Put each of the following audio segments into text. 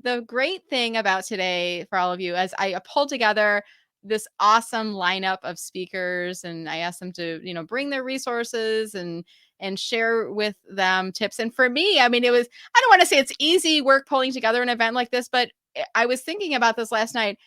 the great thing about today for all of you is I pulled together this awesome lineup of speakers, and I asked them to, bring their resources and share with them tips. And for me, I mean, I don't want to say it's easy work pulling together an event like this, but I was thinking about this last night.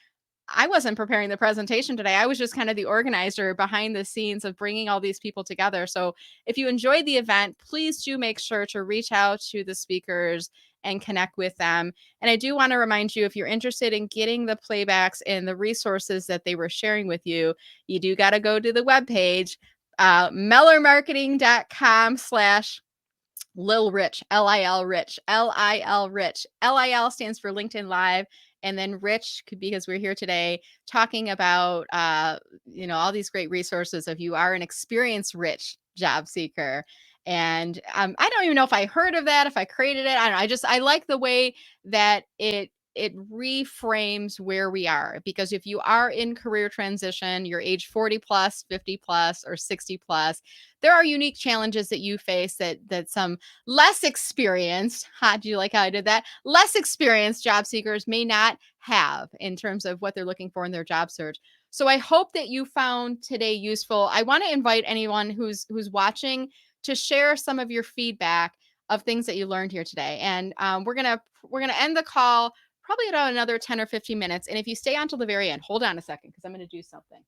I wasn't preparing the presentation today. I was just kind of the organizer behind the scenes of bringing all these people together. So if you enjoyed the event, please do make sure to reach out to the speakers and connect with them. And I do want to remind you, if you're interested in getting the playbacks and the resources that they were sharing with you, you do got to go to the webpage, mellermarketing.com/Lil Rich, Lil Rich, Lil Rich. Lil stands for LinkedIn Live. And then Rich, because we're here today talking about, all these great resources if you are an experience rich job seeker. And I don't even know if I heard of that, if I created it. I don't know. I like the way that it reframes where we are, because if you are in career transition, you're age 40 plus, 50 plus, or 60 plus, there are unique challenges that you face that some less experienced, do you like how I did that? Less experienced job seekers may not have in terms of what they're looking for in their job search. So I hope that you found today useful. I want to invite anyone who's watching to share some of your feedback of things that you learned here today. And we're gonna end the call probably about another 10 or 15 minutes. And if you stay on till the very end, hold on a second, because I'm going to do something.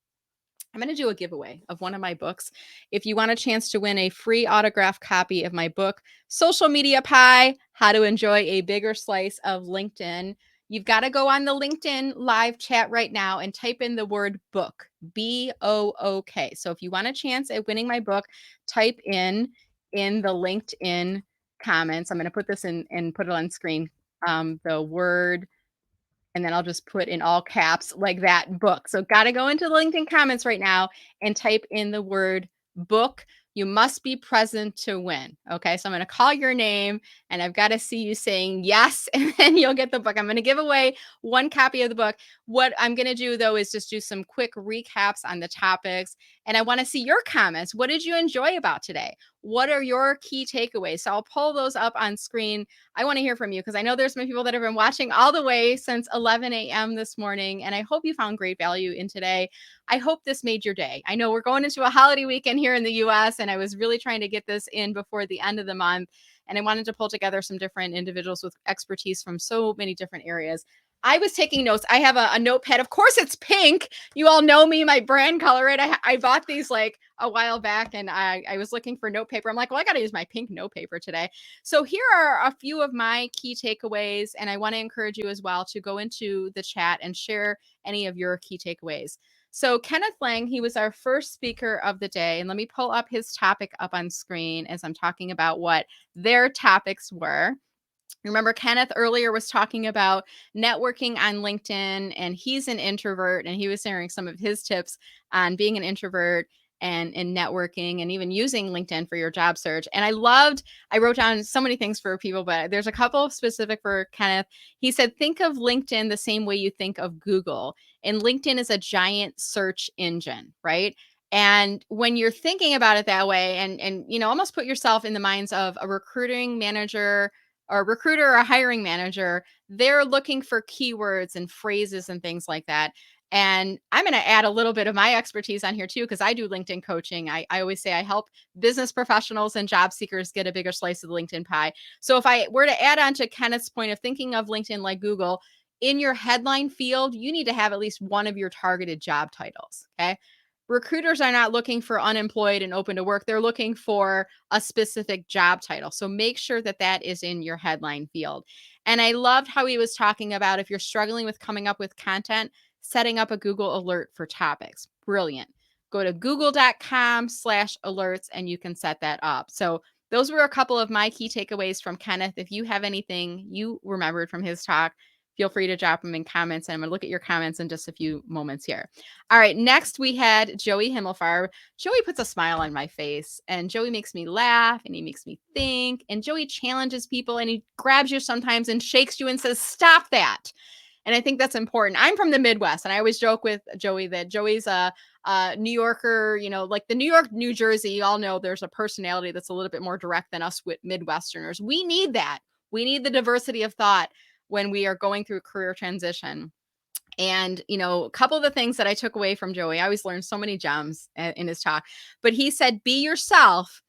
I'm going to do a giveaway of one of my books. If you want a chance to win a free autographed copy of my book, Social Media Pie, How to Enjoy a Bigger Slice of LinkedIn, you've got to go on the LinkedIn live chat right now and type in the word book, BOOK. So if you want a chance at winning my book, type in the LinkedIn comments. I'm going to put this in and put it on screen. The word, and then I'll just put in all caps like that, book. So got to go into the LinkedIn comments right now and type in the word book. You must be present to win. Okay. So I'm going to call your name and I've got to see you saying yes, and then you'll get the book. I'm going to give away one copy of the book. What I'm going to do though is just do some quick recaps on the topics. And I want to see your comments. What did you enjoy about today? What are your key takeaways? So I'll pull those up on screen. I want to hear from you, because I know there's some people that have been watching all the way since 11 a.m. this morning, and I hope you found great value in today. I hope this made your day. I know we're going into a holiday weekend here in the US, and I was really trying to get this in before the end of the month, and I wanted to pull together some different individuals with expertise from so many different areas. I was taking notes. I have a notepad. Of course, it's pink. You all know me, my brand color, right? I bought these like a while back, and I was looking for note paper. I'm like, well, I got to use my pink note paper today. So here are a few of my key takeaways, and I want to encourage you as well to go into the chat and share any of your key takeaways. So Kenneth Lang, he was our first speaker of the day, and let me pull up his topic up on screen as I'm talking about what their topics were. Remember, Kenneth earlier was talking about networking on LinkedIn, and he's an introvert, and he was sharing some of his tips on being an introvert and networking and even using LinkedIn for your job search. And I wrote down so many things for people, but there's a couple specific for Kenneth. He said, think of LinkedIn the same way you think of Google. And LinkedIn is a giant search engine, right? And when you're thinking about it that way, and almost put yourself in the minds of a recruiting manager or a recruiter or a hiring manager, they're looking for keywords and phrases and things like that. And I'm going to add a little bit of my expertise on here too, because I do LinkedIn coaching. I always say I help business professionals and job seekers get a bigger slice of the LinkedIn pie. So if I were to add on to Kenneth's point of thinking of LinkedIn like Google, in your headline field, you need to have at least one of your targeted job titles. Okay. Recruiters are not looking for unemployed and open to work. They're looking for a specific job title. So make sure that that is in your headline field. And I loved how he was talking about, if you're struggling with coming up with content, setting up a Google alert for topics. Brilliant. Go to google.com/alerts and you can set that up. So those were a couple of my key takeaways from Kenneth. If you have anything you remembered from his talk, feel free to drop them in comments. And I'm going to look at your comments in just a few moments here. All right. Next, we had Joey Himmelfarb. Joey puts a smile on my face, and Joey makes me laugh, and he makes me think, and Joey challenges people, and he grabs you sometimes and shakes you and says, stop that. And I think that's important. I'm from the Midwest, and I always joke with Joey that Joey's a New Yorker, like the New York, New Jersey. You all know there's a personality that's a little bit more direct than us with Midwesterners. We need that. We need the diversity of thought. when we are going through a career transition. And, a couple of the things that I took away from Joey, I always learned so many gems in his talk, but he said, be yourself,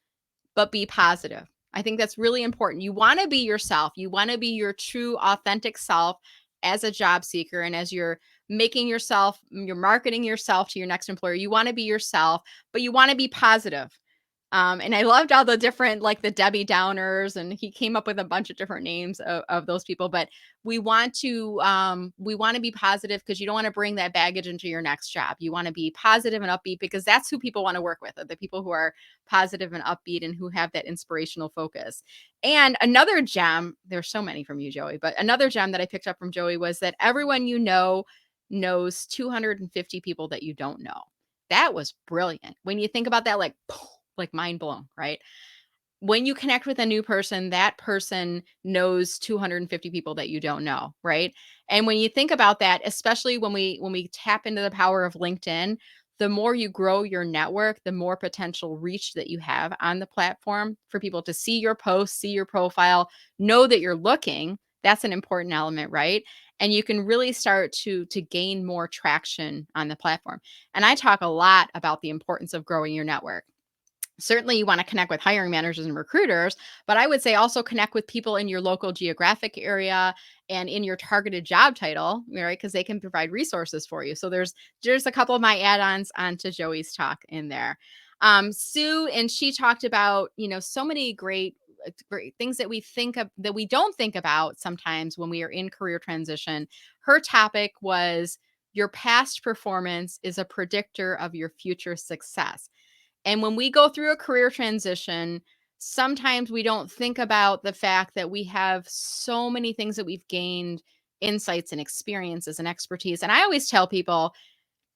but be positive. I think that's really important. You want to be yourself. You want to be your true, authentic self as a job seeker. And as you're you're marketing yourself to your next employer, you want to be yourself, but you want to be positive. And I loved all the different, like the Debbie Downers, and he came up with a bunch of different names of those people. But we want to be positive because you don't want to bring that baggage into your next job. You want to be positive and upbeat because that's who people want to work with, the people who are positive and upbeat and who have that inspirational focus. And another gem, there's so many from you, Joey, but another gem that I picked up from Joey was that everyone knows 250 people that you don't know. That was brilliant. When you think about that, like mind blown, right? When you connect with a new person, that person knows 250 people that you don't know, right? And when you think about that, especially when we tap into the power of LinkedIn, the more you grow your network, the more potential reach that you have on the platform for people to see your posts, see your profile, know that you're looking. That's an important element, right? And you can really start to gain more traction on the platform. And I talk a lot about the importance of growing your network. Certainly you want to connect with hiring managers and recruiters, but I would say also connect with people in your local geographic area and in your targeted job title, right? Because they can provide resources for you. So there's a couple of my add-ons onto Joey's talk in there. Sue, and she talked about, so many great things that we think of that we don't think about sometimes when we are in career transition. Her topic was your past performance is a predictor of your future success. And when we go through a career transition, sometimes we don't think about the fact that we have so many things that we've gained, insights and experiences and expertise. And I always tell people,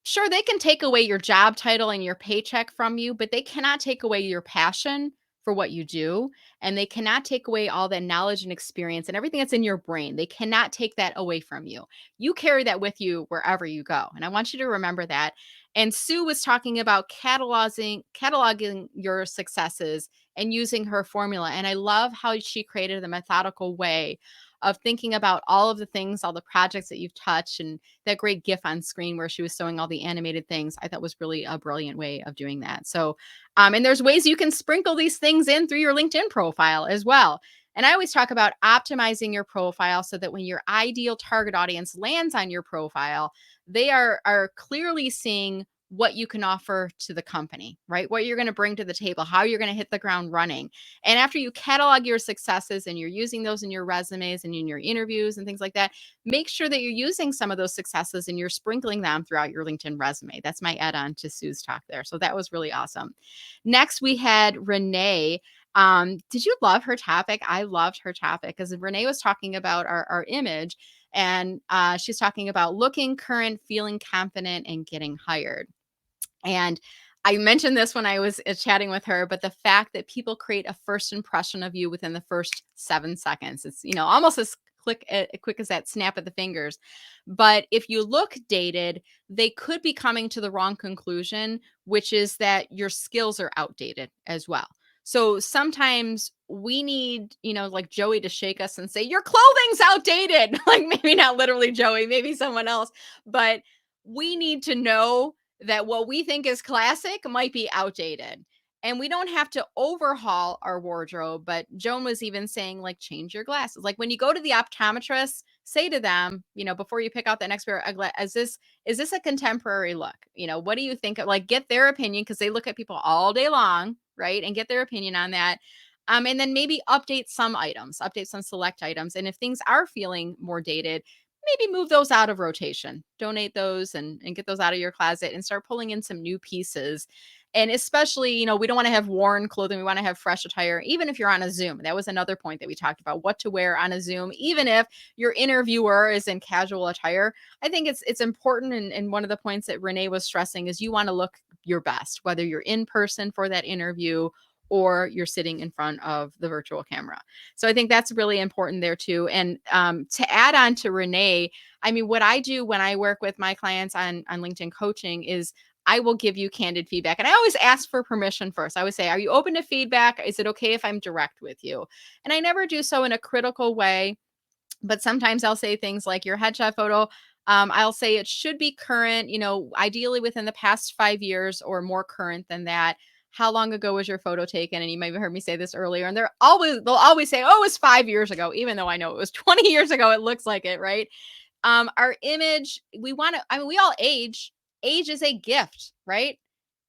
sure, they can take away your job title and your paycheck from you, but they cannot take away your passion for what you do. And they cannot take away all that knowledge and experience and everything that's in your brain. They cannot take that away from you. You carry that with you wherever you go. And I want you to remember that. And Sue was talking about cataloging your successes and using her formula. And I love how she created a methodical way of thinking about all of the things, all the projects that you've touched, and that great GIF on screen where she was showing all the animated things. I thought was really a brilliant way of doing that. So, and there's ways you can sprinkle these things in through your LinkedIn profile as well. And I always talk about optimizing your profile so that when your ideal target audience lands on your profile, they are clearly seeing what you can offer to the company, right? What you're going to bring to the table, how you're going to hit the ground running. And after you catalog your successes and you're using those in your resumes and in your interviews and things like that, make sure that you're using some of those successes and you're sprinkling them throughout your LinkedIn resume. That's my add-on to Sue's talk there. So that was really awesome. Next, we had Renee. Did you love her topic? I loved her topic because Renee was talking about our image, and she's talking about looking current, feeling confident, and getting hired. And I mentioned this when I was chatting with her, but the fact that people create a first impression of you within the first 7 seconds, it's, almost as quick as that snap of the fingers. But if you look dated, they could be coming to the wrong conclusion, which is that your skills are outdated as well. So sometimes we need, like Joey to shake us and say, your clothing's outdated. Like maybe not literally Joey, maybe someone else, but we need to know that what we think is classic might be outdated. And we don't have to overhaul our wardrobe. But Joan was even saying, like, change your glasses. Like when you go to the optometrist, say to them, before you pick out that next pair of glasses, is this a contemporary look? What do you think of, like, get their opinion, because they look at people all day long, right? And get their opinion on that. And then maybe update some select items. And if things are feeling more dated, maybe move those out of rotation, donate those and get those out of your closet and start pulling in some new pieces. And especially, we don't want to have worn clothing. We want to have fresh attire, even if you're on a Zoom. That was another point that we talked about, what to wear on a Zoom, even if your interviewer is in casual attire. I think it's important. And one of the points that Renee was stressing is you want to look your best, whether you're in person for that interview or you're sitting in front of the virtual camera. So I think that's really important there too. And to add on to Renee, I mean, what I do when I work with my clients on LinkedIn coaching is I will give you candid feedback. And I always ask for permission first. I always say, are you open to feedback? Is it okay if I'm direct with you? And I never do so in a critical way. But sometimes I'll say things like your headshot photo. I'll say it should be current, ideally within the past 5 years or more current than that. How long ago was your photo taken? And you might have heard me say this earlier. And they'll always say, oh, it was 5 years ago, even though I know it was 20 years ago. It looks like it, right? Our image, we all age. Age is a gift, right?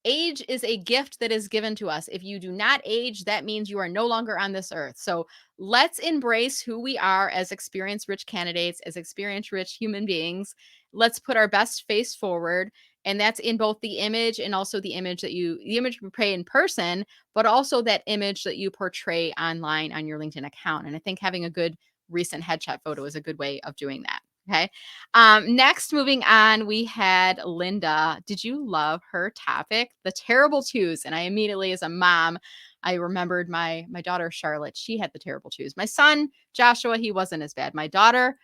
Age is a gift that is given to us. If you do not age, that means you are no longer on this earth. So let's embrace who we are as experience rich candidates, as experience rich human beings. Let's put our best face forward. And that's in both the image and also the image you portray in person, but also that image that you portray online on your LinkedIn account. And I think having a good recent headshot photo is a good way of doing that. Okay. Next, moving on, we had Linda. Did you love her topic? The terrible twos. And I immediately, as a mom, I remembered my daughter Charlotte. She had the terrible twos. My son Joshua, he wasn't as bad. My daughter,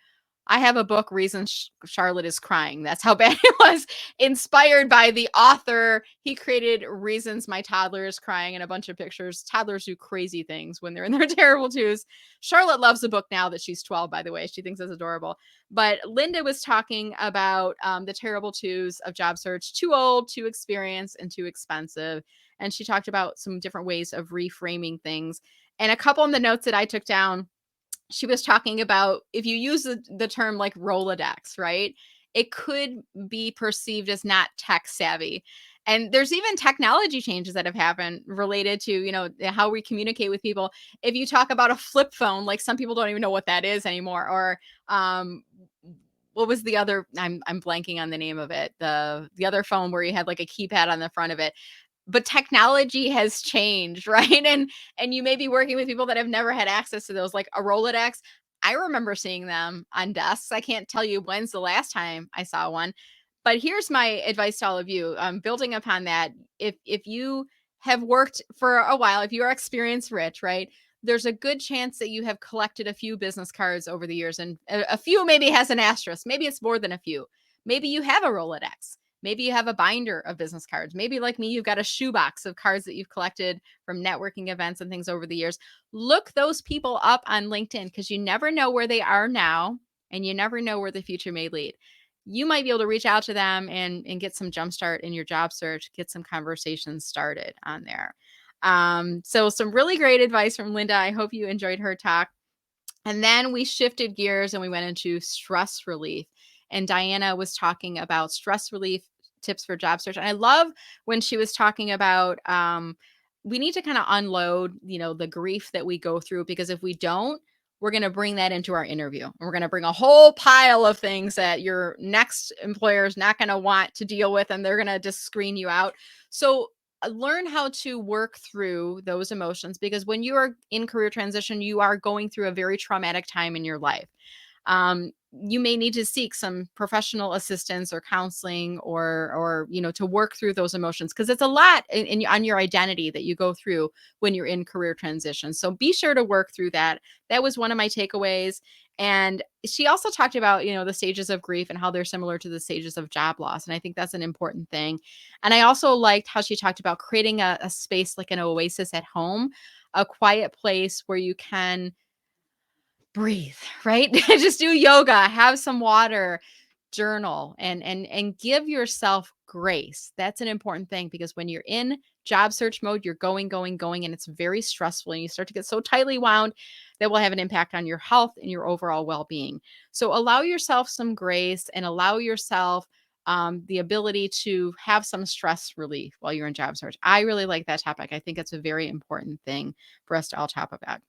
I have a book, Reasons Charlotte is Crying. That's how bad it was. Inspired by the author. He created Reasons My Toddler is Crying and a bunch of pictures. Toddlers do crazy things when they're in their terrible twos. Charlotte loves the book now that she's 12, by the way. She thinks it's adorable. But Linda was talking about the terrible twos of job search: too old, too experienced, and too expensive. And she talked about some different ways of reframing things. And a couple of the notes that I took down, she was talking about if you use the term like Rolodex, right? It could be perceived as not tech savvy. And there's even technology changes that have happened related to, how we communicate with people. If you talk about a flip phone, like some people don't even know what that is anymore. Or what was the other? I'm blanking on the name of it. The other phone where you had like a keypad on the front of it. But technology has changed, right? And you may be working with people that have never had access to those, like a Rolodex. I remember seeing them on desks. I can't tell you when's the last time I saw one. But here's my advice to all of you. Building upon that, if you have worked for a while, if you are experience rich, right? There's a good chance that you have collected a few business cards over the years, and a few maybe has an asterisk. Maybe it's more than a few. Maybe you have a Rolodex. Maybe you have a binder of business cards. Maybe like me, you've got a shoebox of cards that you've collected from networking events and things over the years. Look those people up on LinkedIn, because you never know where they are now and you never know where the future may lead. You might be able to reach out to them and get some jumpstart in your job search, get some conversations started on there. So some really great advice from Linda. I hope you enjoyed her talk. And then we shifted gears and we went into stress relief. And Diana was talking about stress relief tips for job search. And I love when she was talking about we need to kind of unload, the grief that we go through, because if we don't, we're going to bring that into our interview. And we're going to bring a whole pile of things that your next employer is not going to want to deal with, and they're going to just screen you out. So learn how to work through those emotions, because when you are in career transition, you are going through a very traumatic time in your life. You may need to seek some professional assistance or counseling or to work through those emotions, because it's a lot on your identity that you go through when you're in career transition. So be sure to work through that. That was one of my takeaways. And she also talked about, the stages of grief and how they're similar to the stages of job loss. And I think that's an important thing. And I also liked how she talked about creating a space like an oasis at home, a quiet place where you can breathe, right? Just do yoga, have some water, journal, and give yourself grace. That's an important thing, because when you're in job search mode, you're going, and it's very stressful, and you start to get so tightly wound that will have an impact on your health and your overall well-being. So allow yourself some grace and allow yourself the ability to have some stress relief while you're in job search. I really like that topic. I think it's a very important thing for us to all talk about.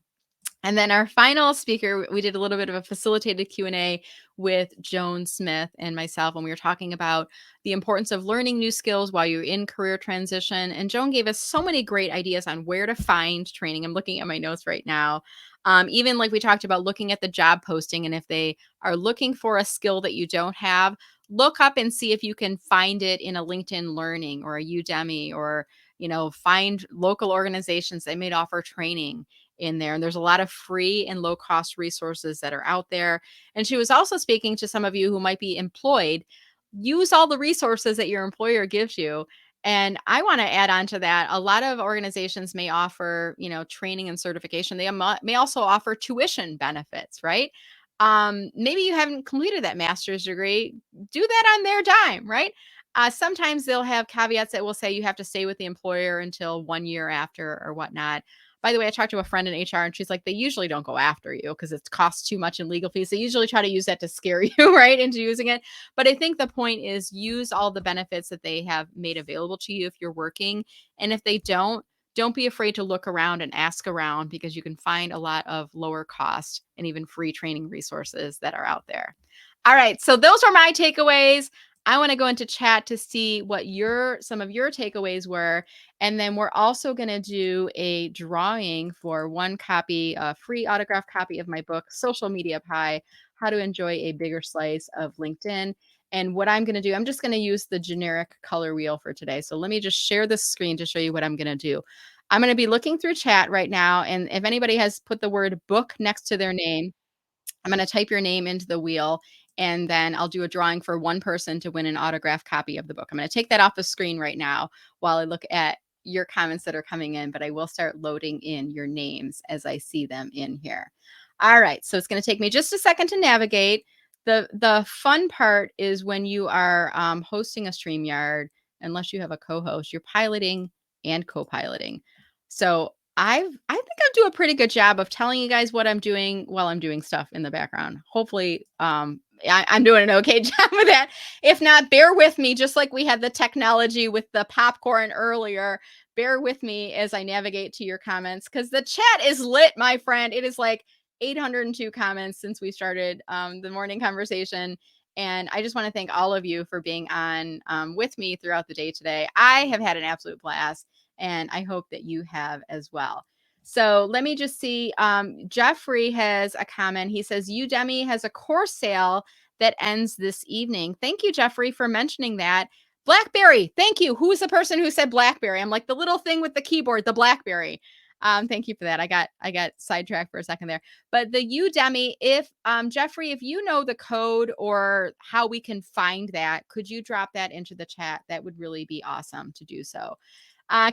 And then our final speaker, we did a little bit of a facilitated Q&A with Joan Smith and myself, and we were talking about the importance of learning new skills while you're in career transition. And Joan gave us so many great ideas on where to find training. I'm looking at my notes right now. Even like we talked about looking at the job posting, and if they are looking for a skill that you don't have, look up and see if you can find it in a LinkedIn Learning or a Udemy, or find local organizations that may offer training in there. And there's a lot of free and low cost resources that are out there. And she was also speaking to some of you who might be employed. Use all the resources that your employer gives you. And I want to add on to that. A lot of organizations may offer, training and certification. They may also offer tuition benefits, right? maybe you haven't completed that master's degree. Do that on their dime, right? Sometimes they'll have caveats that will say you have to stay with the employer until 1 year after or whatnot. By the way, I talked to a friend in HR and she's like, they usually don't go after you because it costs too much in legal fees. They usually try to use that to scare you, right, into using it. But I think the point is use all the benefits that they have made available to you if you're working. And if they don't be afraid to look around and ask around because you can find a lot of lower cost and even free training resources that are out there. All right, so those are my takeaways. I want to go into chat to see what some of your takeaways were, and then we're also going to do a drawing for one copy, a free autograph copy of my book, Social Media Pie: How to Enjoy a Bigger Slice of LinkedIn. And what I'm going to do, I'm just going to use the generic color wheel for today. So let me just share the screen to show you what I'm going to do. I'm going to be looking through chat right now. And if anybody has put the word book next to their name, I'm going to type your name into the wheel. And then I'll do a drawing for one person to win an autographed copy of the book. I'm going to take that off the screen right now while I look at your comments that are coming in, but I will start loading in your names as I see them in here. All right. So it's going to take me just a second to navigate. The fun part is when you are hosting a StreamYard, unless you have a co-host, you're piloting and co-piloting. So I think I do a pretty good job of telling you guys what I'm doing while I'm doing stuff in the background. Hopefully, I'm doing an okay job with that. If not, bear with me, just like we had the technology with the popcorn earlier. Bear with me as I navigate to your comments because the chat is lit, my friend. It is like 802 comments since we started the morning conversation. And I just want to thank all of you for being on with me throughout the day today. I have had an absolute blast, and I hope that you have as well. So let me just see. Jeffrey has a comment. He says, Udemy has a course sale that ends this evening. Thank you, Jeffrey, for mentioning that. BlackBerry, thank you. Who's the person who said BlackBerry? I'm like the little thing with the keyboard, the BlackBerry. Thank you for that. I got sidetracked for a second there. But the Udemy, if Jeffrey, if you know the code or how we can find that, could you drop that into the chat? That would really be awesome to do so.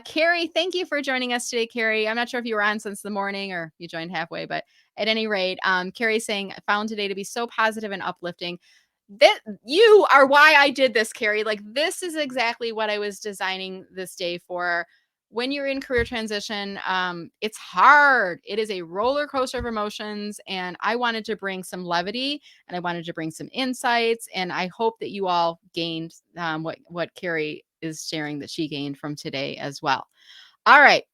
Carrie, thank you for joining us today, Carrie. I'm not sure if you were on since the morning or you joined halfway, but at any rate, Carrie saying, found today to be so positive and uplifting. That you are why I did this, Carrie. Like, this is exactly what I was designing this day for. When you're in career transition, it's hard. It is a roller coaster of emotions. And I wanted to bring some levity and I wanted to bring some insights. And I hope that you all gained what Carrie is sharing that she gained from today as well. All right.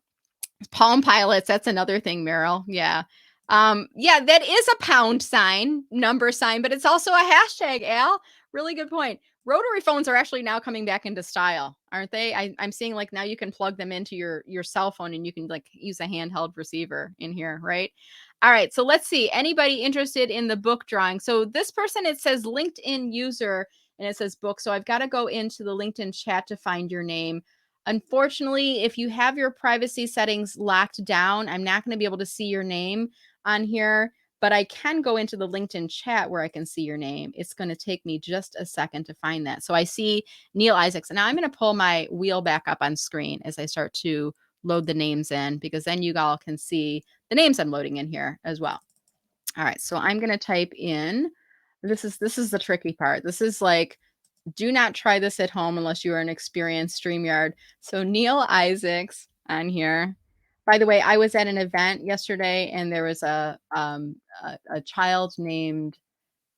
Palm Pilots, that's another thing, Meryl. Yeah. Yeah, that is a pound sign, number sign, but it's also a hashtag, Al. Really good point. Rotary phones are actually now coming back into style, aren't they? I'm seeing like now you can plug them into your cell phone and you can like use a handheld receiver in here, right? All right, so let's see. Anybody interested in the book drawing? So this person, it says LinkedIn user and it says book. So I've got to go into the LinkedIn chat to find your name. Unfortunately, if you have your privacy settings locked down, I'm not going to be able to see your name on here, but I can go into the LinkedIn chat where I can see your name. It's going to take me just a second to find that. So I see Neil Isaacs. And now I'm going to pull my wheel back up on screen as I start to load the names in, because then you all can see the names I'm loading in here as well. All right, so I'm going to type in, this is the tricky part. This is like, do not try this at home unless you are an experienced StreamYard. So Neil Isaacs on here. By the way, I was at an event yesterday and there was a child named,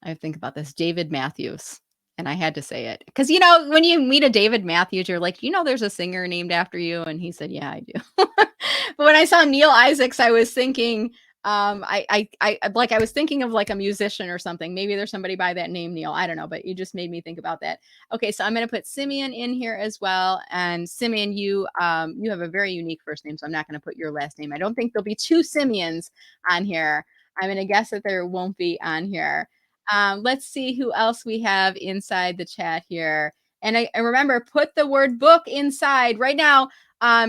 I think about this, David Matthews. And I had to say it because, you know, when you meet a David Matthews, you're like, you know, there's a singer named after you. And he said, yeah, I do. But when I saw Neil Isaacs, I was thinking, I was thinking of like a musician or something. Maybe there's somebody by that name, Neil. I don't know, but you just made me think about that. Okay, so I'm going to put Simeon in here as well. And Simeon, you have a very unique first name, so I'm not going to put your last name. I don't think there'll be two Simeons on here. I'm going to guess that there won't be on here. Let's see who else we have inside the chat here. And I remember, put the word book inside right now.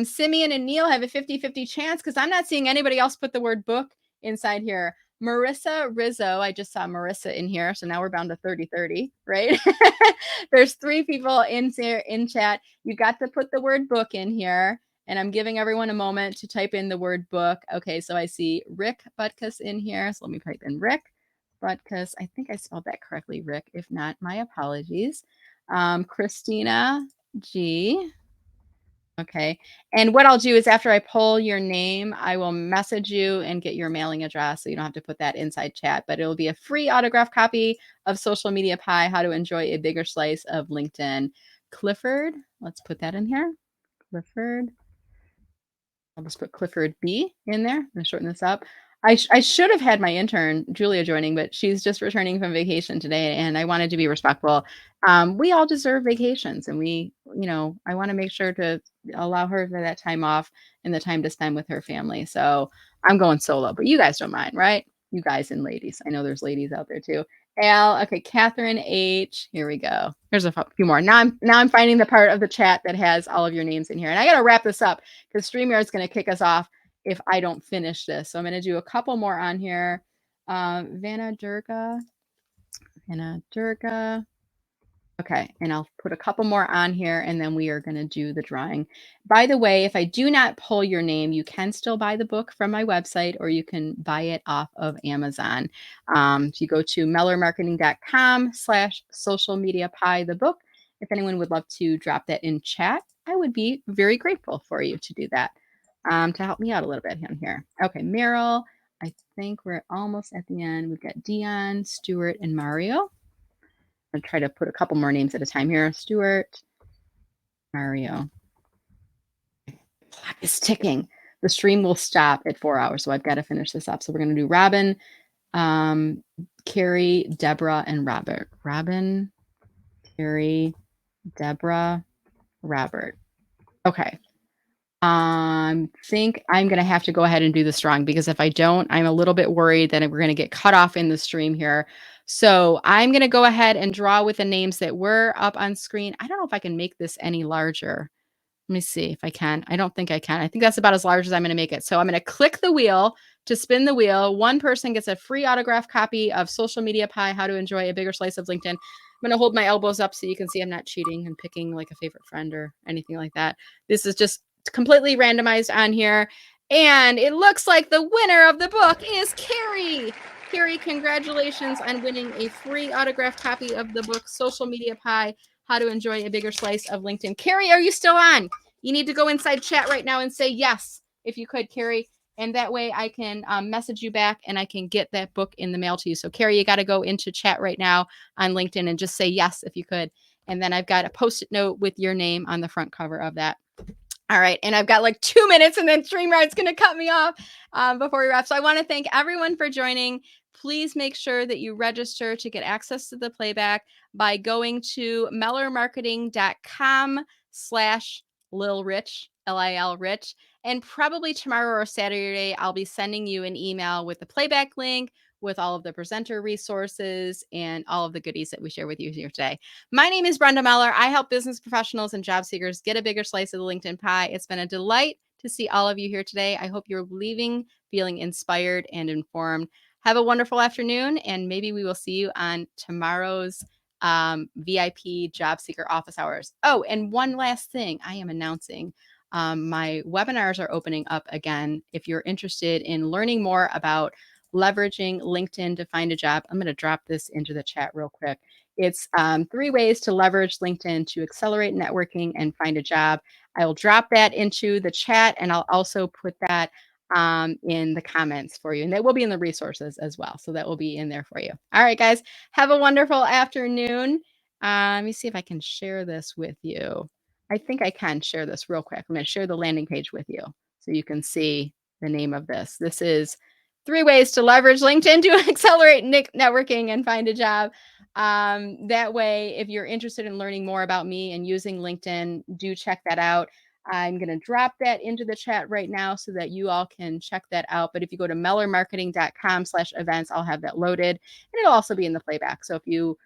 Simeon and Neil have a 50-50 chance because I'm not seeing anybody else put the word book inside here. Marissa Rizzo, I just saw Marissa in here, so now we're bound to 30-30, right? There's 3 people in chat. You got to put the word book in here, and I'm giving everyone a moment to type in the word book. Okay, so I see Rick Butkus in here, so let me type in Rick. Butkus. I think I spelled that correctly, Rick. If not, my apologies. Christina G. Okay. And what I'll do is after I pull your name, I will message you and get your mailing address. So you don't have to put that inside chat, but it'll be a free autographed copy of Social Media Pie, How to Enjoy a Bigger Slice of LinkedIn. Clifford, let's put that in here. Clifford. I'll just put Clifford B in there. I'm gonna shorten this up. I should have had my intern, Julia, joining, but she's just returning from vacation today, and I wanted to be respectful. We all deserve vacations, and I want to make sure to allow her for that time off and the time to spend with her family. So I'm going solo, but you guys don't mind, right? You guys and ladies. I know there's ladies out there too. Al, okay, Catherine H. Here we go. Here's a few more. Now I'm finding the part of the chat that has all of your names in here, and I got to wrap this up because StreamYard's going to kick us off if I don't finish this. So I'm going to do a couple more on here. Vanna Durga. Okay, and I'll put a couple more on here, and then we are going to do the drawing. By the way, if I do not pull your name, you can still buy the book from my website, or you can buy it off of Amazon. If you go to mellermarketing.com/social media pie, the book, if anyone would love to drop that in chat, I would be very grateful for you to do that, to help me out a little bit on here. Okay, Meryl, I think we're almost at the end. We've got Dion, Stuart, and Mario. I'm try to put a couple more names at a time here. Stuart, Mario. Clock is ticking. The stream will stop at 4 hours, so I've got to finish this up. So we're going to do Robin, Carrie, Deborah, and Robert. Robin, Carrie, Deborah, Robert. Okay. Think I'm going to have to go ahead and do the strong, because if I don't, I'm a little bit worried that we're going to get cut off in the stream here. So I'm going to go ahead and draw with the names that were up on screen. I don't know if I can make this any larger. Let me see if I can. I don't think I can. I think that's about as large as I'm going to make it. So I'm going to click the wheel to spin the wheel. One person gets a free autographed copy of Social Media Pie, How to Enjoy a Bigger Slice of LinkedIn. I'm going to hold my elbows up so you can see I'm not cheating and picking like a favorite friend or anything like that. This is just completely randomized on here. And it looks like the winner of the book is Carrie. Carrie, congratulations on winning a free autographed copy of the book, Social Media Pie, How to Enjoy a Bigger Slice of LinkedIn. Carrie, are you still on? You need to go inside chat right now and say yes, if you could, Carrie. And that way I can message you back and I can get that book in the mail to you. So Carrie, you got to go into chat right now on LinkedIn and just say yes, if you could. And then I've got a Post-it note with your name on the front cover of that. All right. And I've got like 2 minutes and then StreamYard's going to cut me off before we wrap. So I want to thank everyone for joining. Please make sure that you register to get access to the playback by going to mellermarketing.com/LilRich, Lil Rich. And probably tomorrow or Saturday, I'll be sending you an email with the playback link, with all of the presenter resources and all of the goodies that we share with you here today. My name is Brenda Meller. I help business professionals and job seekers get a bigger slice of the LinkedIn pie. It's been a delight to see all of you here today. I hope you're leaving feeling inspired and informed. Have a wonderful afternoon, and maybe we will see you on tomorrow's VIP job seeker office hours. Oh, and one last thing I am announcing. My webinars are opening up again. If you're interested in learning more about leveraging LinkedIn to find a job, I'm going to drop this into the chat real quick. It's 3 ways to leverage LinkedIn to accelerate networking and find a job. I will drop that into the chat, and I'll also put that in the comments for you. And that will be in the resources as well. So that will be in there for you. All right, guys, have a wonderful afternoon. Let me see if I can share this with you. I think I can share this real quick. I'm going to share the landing page with you so you can see the name of this. This is 3 ways to leverage LinkedIn to accelerate networking and find a job. That way, if you're interested in learning more about me and using LinkedIn, do check that out. I'm going to drop that into the chat right now so that you all can check that out. But if you go to mellermarketing.com/events, I'll have that loaded, and it'll also be in the playback. So if you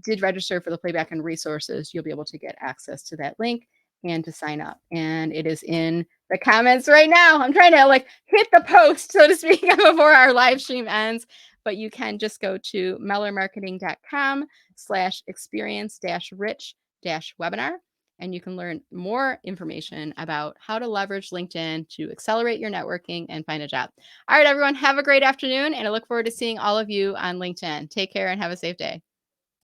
did register for the playback and resources, you'll be able to get access to that link and to sign up. And it is in the comments right now. I'm trying to like hit the post, so to speak, before our live stream ends. But you can just go to mellermarketing.com/experience-rich-webinar. and you can learn more information about how to leverage LinkedIn to accelerate your networking and find a job. All right, everyone, have a great afternoon, and I look forward to seeing all of you on LinkedIn. Take care and have a safe day.